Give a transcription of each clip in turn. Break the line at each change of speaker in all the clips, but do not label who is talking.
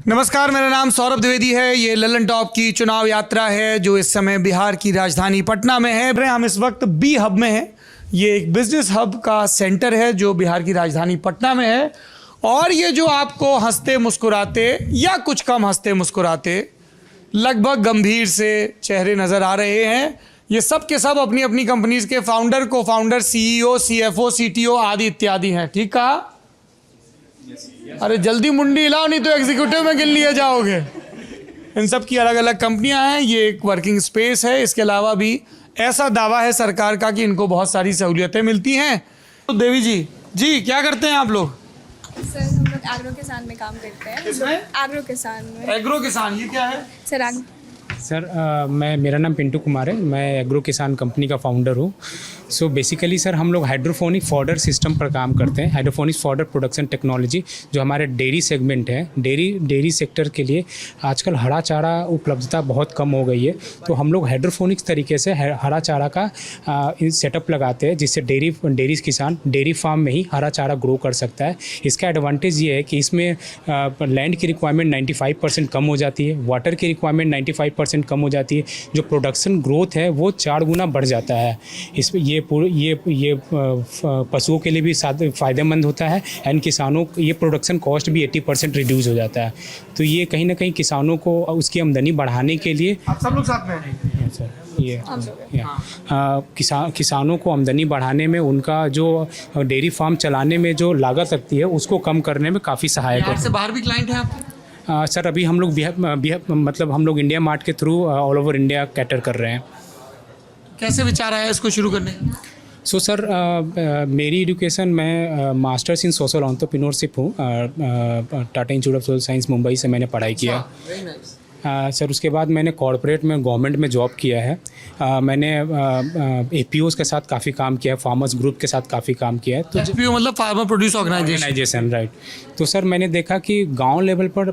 नमस्कार, मेरा नाम सौरभ द्विवेदी है। ये ललन टॉप की चुनाव यात्रा है जो इस समय बिहार की राजधानी पटना में है। हम इस वक्त बी हब में हैं। ये एक बिजनेस हब का सेंटर है जो बिहार की राजधानी पटना में है। और ये जो आपको हंसते मुस्कुराते या कुछ कम हंसते मुस्कुराते लगभग गंभीर से चेहरे नज़र आ रहे हैं, ये सब के सब अपनी अपनी कंपनीज के फाउंडर, को फाउंडर, CEO, CFO, CTO आदि इत्यादि हैं। ठीक कहा? अरे जल्दी मुंडी हिलाओ, नहीं तो एग्जीक्यूटिव में गिन लिए जाओगे। इन सब की अलग अलग कंपनियां हैं। ये एक वर्किंग स्पेस है। इसके अलावा भी ऐसा दावा है सरकार का कि इनको बहुत सारी सहूलियतें मिलती हैं। तो देवी जी क्या करते हैं आप लोग?
सर हम लोग एग्रो किसान में काम करते हैं।
किसमें?
एग्रो किसान में।
एग्रो किसान, ये क्या है?
सर
मेरा नाम पिंटू कुमार है। मैं एग्रो किसान कंपनी का फाउंडर हूँ। सो बेसिकली सर हम लोग हाइड्रोफोनिक फॉडर सिस्टम पर काम करते हैं। हाइड्रोफोनिक फॉडर प्रोडक्शन टेक्नोलॉजी जो हमारे डेयरी सेगमेंट है, डेयरी सेक्टर के लिए आजकल हरा चारा उपलब्धता बहुत कम हो गई है। तो हम लोग हाइड्रोफोनिक्स तरीके से हरा चारा का सेटअप लगाते हैं जिससे डेयरी किसान डेयरी फार्म में ही हरा चारा ग्रो कर सकता है। इसका एडवांटेज ये है कि इसमें लैंड की रिक्वायरमेंट 95% कम हो जाती है, वाटर की रिक्वायरमेंट 95% कम हो जाती है, जो प्रोडक्शन ग्रोथ है वो 4 गुना बढ़ जाता है। इसमें ये पशुओं के लिए भी फ़ायदेमंद होता है एंड किसानों ये प्रोडक्शन कॉस्ट भी 80% रिड्यूस हो जाता है। तो ये कहीं ना कहीं किसानों को उसकी आमदनी बढ़ाने के लिए
आप सब लोग साथ में हैं?
सर किसानों को आमदनी बढ़ाने में, उनका जो डेयरी फार्म चलाने में जो लागत लगती है उसको कम करने में काफ़ी सहायक है।
से बाहर भी क्लाइंट हैं आपके?
सर अभी हम लोग मतलब हम लोग इंडिया मार्ट के through all over India cater कर रहे हैं।
कैसे विचार आया इसको शुरू करने का?
सो सर मेरी एजुकेशन, मैं मास्टर्स इन सोशल एंटरप्रेन्योरशिप हूँ। Tata institute of social science Mumbai से मैंने पढ़ाई किया। सर उसके बाद मैंने कॉर्पोरेट में गवर्नमेंट में जॉब किया है। मैंने APOs के साथ काफ़ी काम किया है, फार्मर्स ग्रुप के साथ काफ़ी काम किया है। तो
APO मतलब फार्मर प्रोड्यूस ऑर्गेनाइजेशन,
राइट। तो सर मैंने देखा कि गांव लेवल पर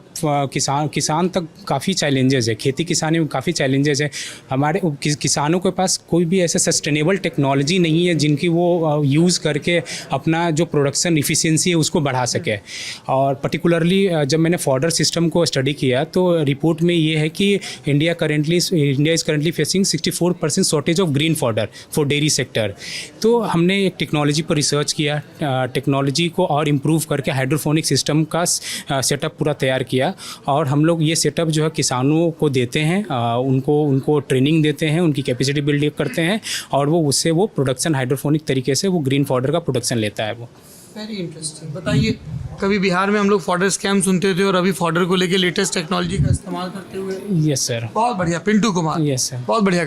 किसान तक काफ़ी चैलेंजेस है, खेती किसानी में काफ़ी चैलेंजेस है। हमारे किसानों के पास कोई भी ऐसे सस्टेनेबल टेक्नोलॉजी नहीं है जिनकी वो यूज़ करके अपना जो प्रोडक्शन इफ़िशियंसी है उसको बढ़ा सके। और पर्टिकुलरली जब मैंने फॉडर सिस्टम को स्टडी किया तो रिपोर्ट में ये है कि India is currently facing 64% shortage of green fodder for dairy sector. तो हमने एक टेक्नोलॉजी पर रिसर्च किया, टेक्नोलॉजी को और इम्प्रूव करके हाइड्रोफोनिक सिस्टम का सेटअप पूरा तैयार किया। और हम लोग ये सेटअप जो है किसानों को देते हैं, उनको ट्रेनिंग देते हैं, उनकी कैपेसिटी बिल्ड करते हैं और उससे वो प्रोडक्शन हाइड्रोफोनिक तरीके से वो ग्रीन फॉडर का प्रोडक्शन लेता है वो।
Very interesting. बताइए, कभी बिहार में हम लोग फॉडर स्कैम सुनते थे और अभी फॉडर को लेके लेटेस्ट टेक्नोलॉजी का इस्तेमाल करते हुए।
Yes sir.
बहुत बढ़िया पिंटू कुमार।
Yes sir.
बहुत बढ़िया।